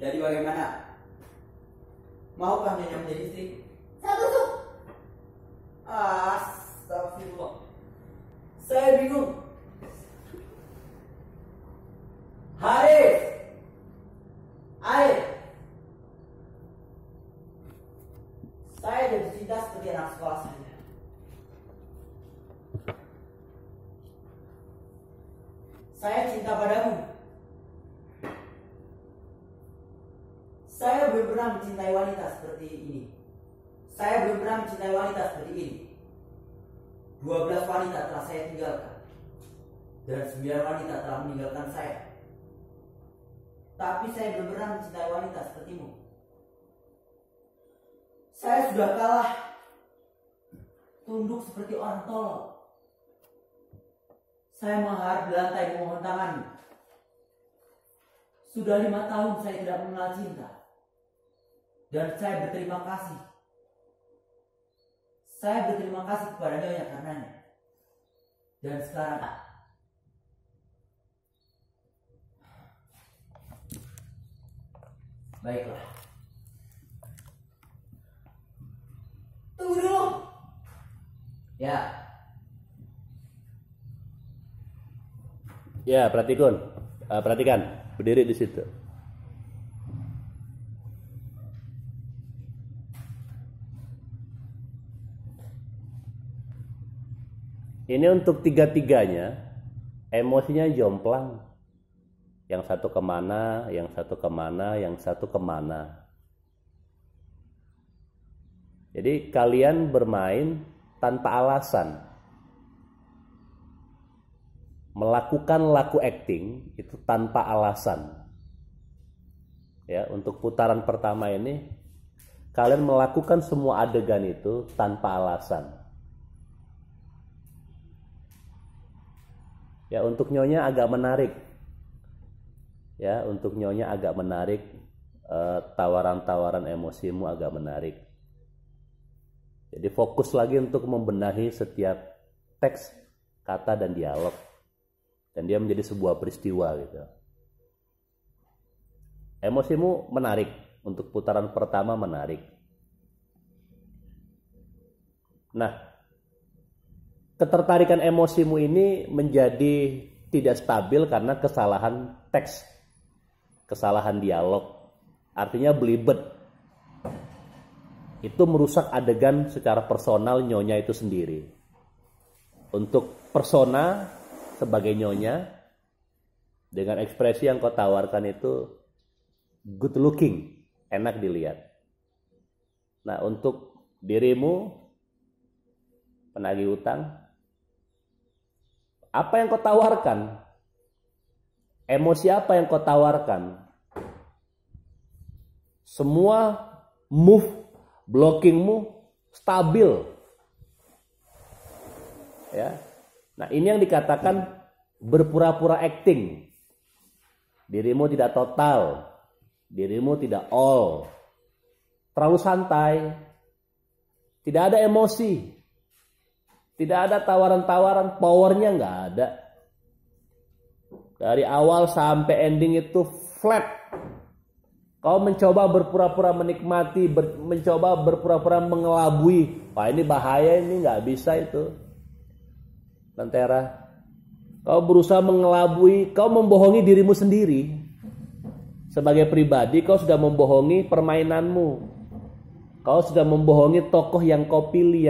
Jadi bagaimana? Maukah Nyonya menjadi istri? Saya tusuk. Astagfirullah. Saya bingung. Haris, Air. Saya jatuh cinta seperti anak sekolah saya. Saya cinta padamu. Saya belum pernah mencintai wanita seperti ini. Saya belum pernah mencintai wanita seperti ini. 12 wanita telah saya tinggalkan. Dan 9 wanita telah meninggalkan saya. Tapi saya belum pernah mencintai wanita sepertimu. Saya sudah kalah. Tunduk seperti orang tolol. Saya mengharap di lantai memohon tanganmu. Sudah 5 tahun saya tidak mengenal cinta. Dan saya berterima kasih. Saya berterima kasih kepada Nyonya karenanya. Dan sekarang baiklah. Tunggu dulu. Ya. Ya, perhatikan, berdiri di situ. Ini untuk tiga-tiganya, emosinya jomplang. Yang satu kemana, yang satu kemana, yang satu kemana. Jadi kalian bermain tanpa alasan. Melakukan laku acting itu tanpa alasan. Ya, untuk putaran pertama ini kalian melakukan semua adegan itu tanpa alasan. Ya, untuk Nyonya agak menarik. Ya, untuk Nyonya agak menarik. Tawaran-tawaran emosimu agak menarik. Jadi fokus lagi untuk membenahi setiap teks, kata, dan dialog. Dan dia menjadi sebuah peristiwa gitu. Emosimu menarik. Untuk putaran pertama menarik. Nah, ketertarikan emosimu ini menjadi tidak stabil karena kesalahan teks, kesalahan dialog. Artinya belibet. Itu merusak adegan secara personal Nyonya itu sendiri. Untuk persona sebagai Nyonya, dengan ekspresi yang kau tawarkan itu good looking, enak dilihat. Nah, untuk dirimu, penagih utang, apa yang kau tawarkan? Emosi apa yang kau tawarkan? Semua move, blockingmu stabil. Ya. Nah, ini yang dikatakan berpura-pura acting. Dirimu tidak total, dirimu tidak all. Terlalu santai. Tidak ada emosi. Tidak ada tawaran-tawaran, powernya nggak ada. Dari awal sampai ending itu flat. Kau mencoba berpura-pura menikmati, mencoba berpura-pura mengelabui. Wah, ini bahaya, ini nggak bisa itu. Lentera. Kau berusaha mengelabui, kau membohongi dirimu sendiri. Sebagai pribadi, kau sudah membohongi permainanmu. Kau sudah membohongi tokoh yang kau pilih,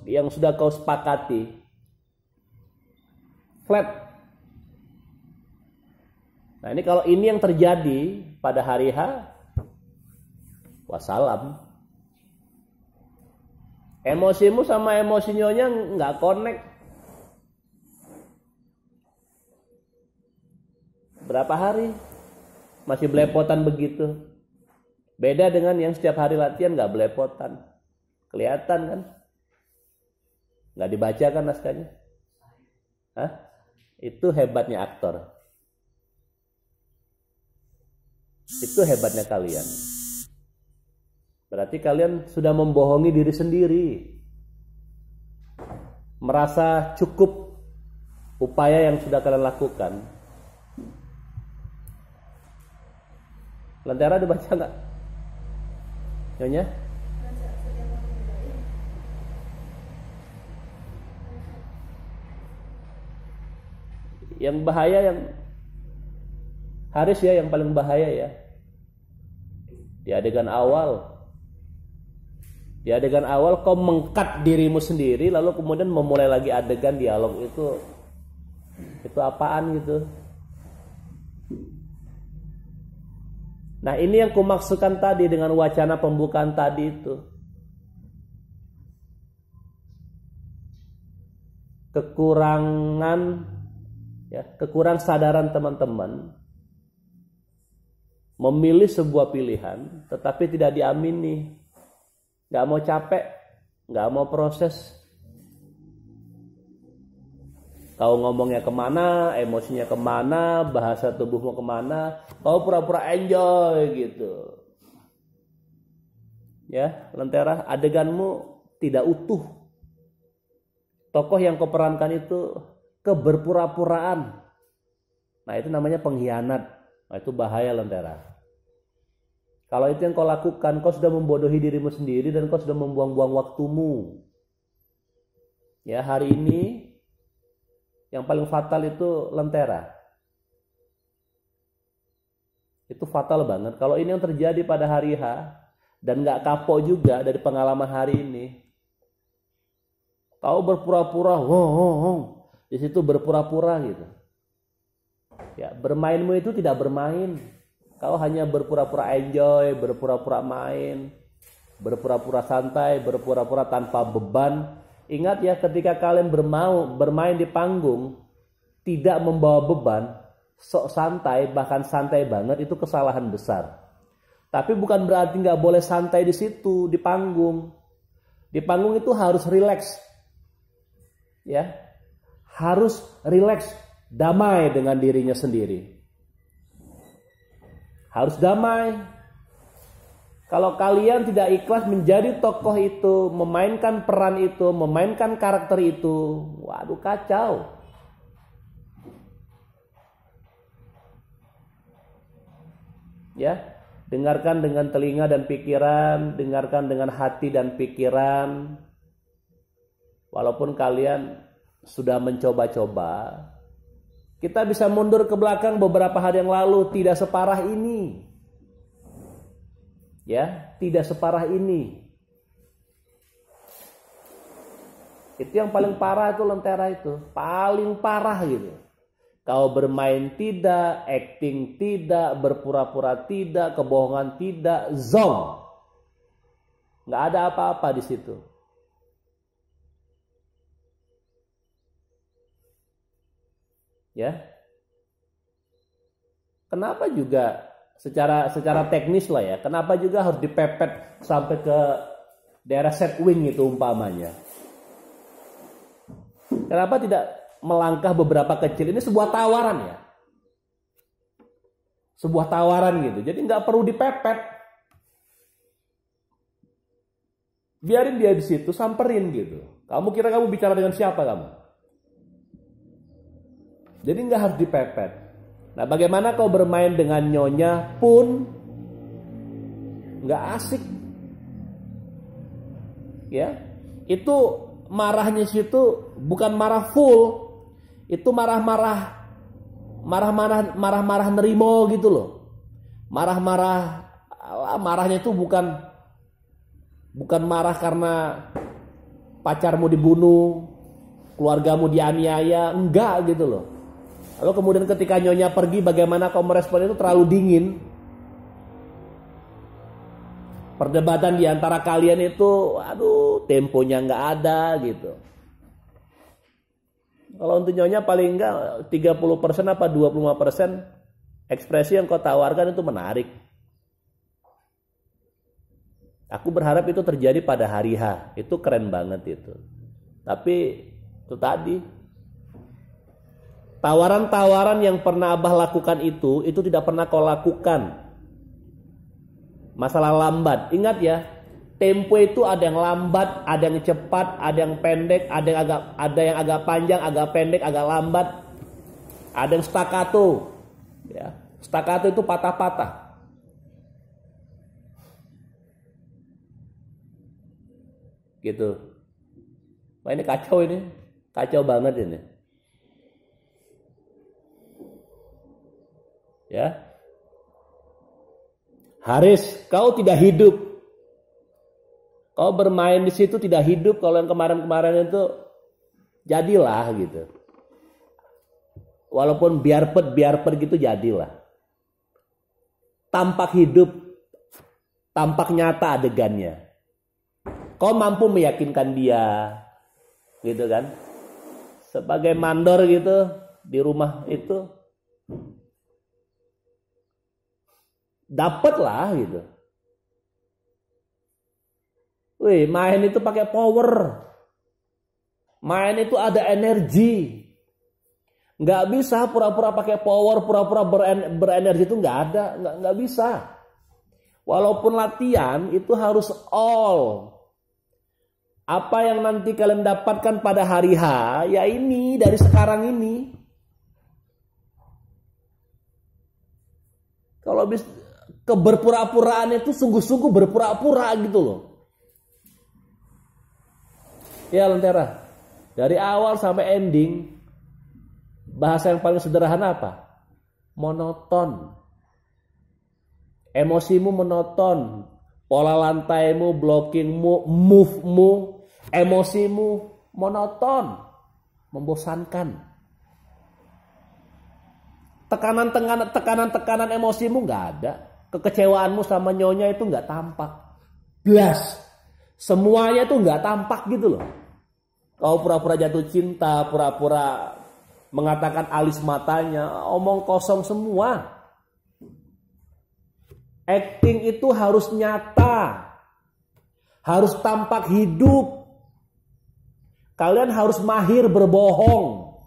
yang sudah kau sepakati. Flat. Nah, ini kalau ini yang terjadi pada hari H, wassalam. Emosimu sama emosi Nyonya nggak connect. Berapa hari masih belepotan begitu. Beda dengan yang setiap hari latihan nggak belepotan. Kelihatan kan? Nggak dibaca kan naskahnya? Hah? Itu hebatnya aktor. Itu hebatnya kalian. Berarti kalian sudah membohongi diri sendiri. Merasa cukup upaya yang sudah kalian lakukan. Lentera dibaca nggak? Nyonya? Yang bahaya yang Haris ya, yang paling bahaya ya. Di adegan awal. Di adegan awal kau mengkat dirimu sendiri, lalu kemudian memulai lagi adegan dialog itu apaan gitu. Nah, ini yang kumaksudkan tadi dengan wacana pembukaan tadi itu. Kekurang sadaran teman-teman memilih sebuah pilihan tetapi tidak diamini, nggak mau capek, nggak mau proses. Kau ngomongnya kemana, emosinya kemana, bahasa tubuhmu kemana, kau pura-pura enjoy gitu. Ya, Lentera, adeganmu tidak utuh. Tokoh yang kau perankan itu keberpura-puraan. Nah, itu namanya pengkhianat. Nah, itu bahaya, Lentera. Kalau itu yang kau lakukan, kau sudah membodohi dirimu sendiri dan kau sudah membuang-buang waktumu. Ya, hari ini yang paling fatal itu Lentera. Itu fatal banget. Kalau ini yang terjadi pada hari H dan gak kapok juga dari pengalaman hari ini. Kau berpura-pura, di situ berpura-pura gitu. Ya, bermainmu itu tidak bermain. Kau hanya berpura-pura enjoy, berpura-pura main, berpura-pura santai, berpura-pura tanpa beban. Ingat ya, ketika kalian bermain di panggung tidak membawa beban, sok santai, bahkan santai banget, itu kesalahan besar. Tapi bukan berarti nggak boleh santai di situ, di panggung. Di panggung itu harus rileks, ya, harus rileks, damai dengan dirinya sendiri. Harus damai. Kalau kalian tidak ikhlas menjadi tokoh itu, memainkan peran itu, memainkan karakter itu, waduh kacau. Ya, dengarkan dengan telinga dan pikiran, dengarkan dengan hati dan pikiran. Walaupun kalian sudah mencoba-coba, kita bisa mundur ke belakang beberapa hari yang lalu, tidak separah ini. Ya, tidak separah ini. Itu yang paling parah itu Lentera itu, paling parah gitu. Kau bermain tidak, acting tidak, berpura-pura tidak, kebohongan tidak, zong. Nggak ada apa-apa di situ. Ya. Kenapa juga secara teknis lah ya, kenapa juga harus dipepet sampai ke daerah set wing itu umpamanya? Kenapa tidak melangkah beberapa kecil? Ini sebuah tawaran ya, sebuah tawaran gitu. Jadi nggak perlu dipepet, biarin dia di situ, samperin gitu. Kamu kira kamu bicara dengan siapa kamu? Jadi nggak harus dipepet. Nah, bagaimana kau bermain dengan nyonya pun nggak asik, ya? Itu marahnya situ bukan marah full, itu marah-marah nerimo gitu loh. Marahnya itu bukan marah karena pacarmu dibunuh, keluargamu dianiaya, enggak gitu loh. Lalu kemudian ketika nyonya pergi, bagaimana kau merespon itu? Terlalu dingin. Perdebatan di antara kalian itu, aduh, temponya nggak ada gitu. Kalau untuk nyonya paling enggak 30% apa 25% ekspresi yang kau tawarkan itu menarik. Aku berharap itu terjadi pada hari H. Itu keren banget itu. Tapi itu tadi, tawaran-tawaran yang pernah Abah lakukan itu tidak pernah kau lakukan. Masalah lambat, ingat ya, tempo itu ada yang lambat, ada yang cepat, ada yang pendek, ada yang agak panjang, agak pendek, agak lambat, ada yang staccato. Ya, staccato itu patah-patah. gitu. Wah, ini kacau banget ini. Ya, Haris, kau tidak hidup. Kau bermain di situ tidak hidup. Kalau yang kemarin-kemarin itu jadilah gitu. Walaupun biarpet gitu jadilah. Tampak hidup, tampak nyata adegannya. Kau mampu meyakinkan dia, gitu kan? Sebagai mandor gitu di rumah itu, dapatlah gitu. Wih, main itu pakai power. Main itu ada energi. Nggak bisa pura-pura pakai power, pura-pura berenergi itu nggak ada, nggak bisa. Walaupun latihan itu harus all. Apa yang nanti kalian dapatkan pada hari H, ya ini dari sekarang ini. Kalau bisa keberpura-puraan itu sungguh-sungguh berpura-pura gitu loh. Ya Lentera, dari awal sampai ending, bahasa yang paling sederhana apa? Monoton. Emosimu monoton. Pola lantaimu, blockingmu, move-mu, emosimu monoton. Membosankan. Tekanan emosimu nggak ada. Kekecewaanmu sama nyonya itu nggak tampak. Blas. Semuanya itu nggak tampak gitu loh. Kau pura-pura jatuh cinta, pura-pura mengatakan alis matanya, omong kosong semua. Acting itu harus nyata. Harus tampak hidup. Kalian harus mahir berbohong.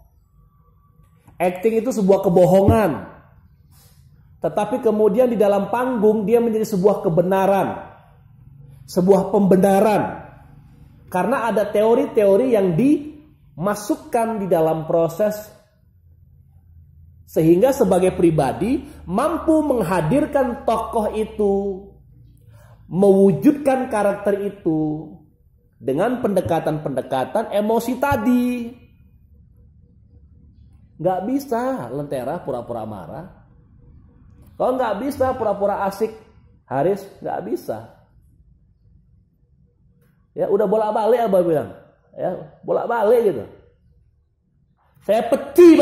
Acting itu sebuah kebohongan. Tetapi kemudian di dalam panggung dia menjadi sebuah kebenaran. Sebuah pembenaran. Karena ada teori-teori yang dimasukkan di dalam proses. Sehingga sebagai pribadi mampu menghadirkan tokoh itu. Mewujudkan karakter itu. Dengan pendekatan-pendekatan emosi tadi. Gak bisa Lentera pura-pura marah. Kalau gak bisa pura-pura asik, Haris gak bisa. Ya udah bolak-balik Abah bilang. Ya, bolak-balik gitu. Saya pecah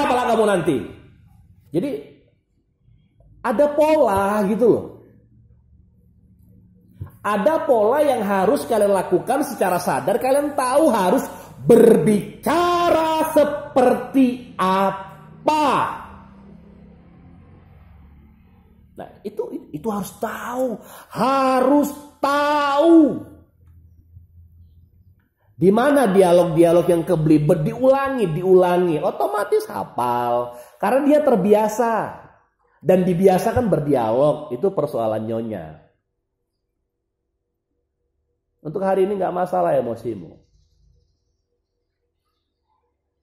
pala kamu nanti. Jadi ada pola gitu loh. Ada pola yang harus kalian lakukan secara sadar. Kalian tahu harus berbicara seperti apa. Nah, itu harus tahu. Harus tahu. Di mana dialog-dialog yang kebelibet diulangi, otomatis hafal karena dia terbiasa dan dibiasakan berdialog. Itu persoalan nyonya. Untuk hari ini nggak masalah emosimu.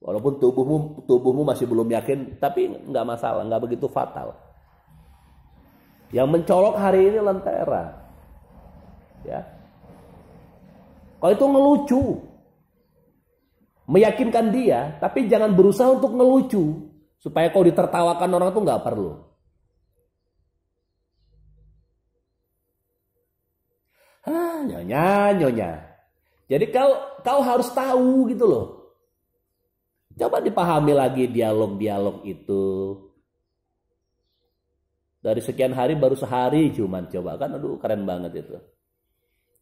Walaupun tubuhmu masih belum yakin, tapi nggak masalah, nggak begitu fatal. Yang mencolok hari ini Lentera. Ya. Kalau itu ngelucu, meyakinkan dia, tapi jangan berusaha untuk ngelucu supaya kau ditertawakan orang tuh nggak perlu. Nyonya. Jadi kau harus tahu gitu loh. Coba dipahami lagi dialog-dialog itu. Dari sekian hari baru sehari cuman coba kan, aduh keren banget itu.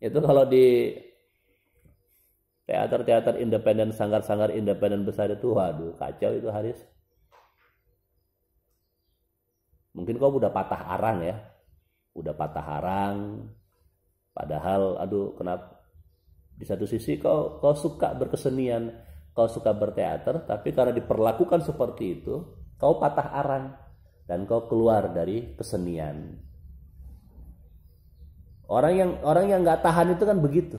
Itu kalau di teater-teater independen, sanggar-sanggar independen besar itu, waduh kacau itu Haris. Mungkin kau udah patah arang ya. Udah patah arang. Padahal aduh kenapa di satu sisi kau suka berkesenian, kau suka berteater, tapi karena diperlakukan seperti itu, kau patah arang dan kau keluar dari kesenian. Orang yang nggak tahan itu kan begitu.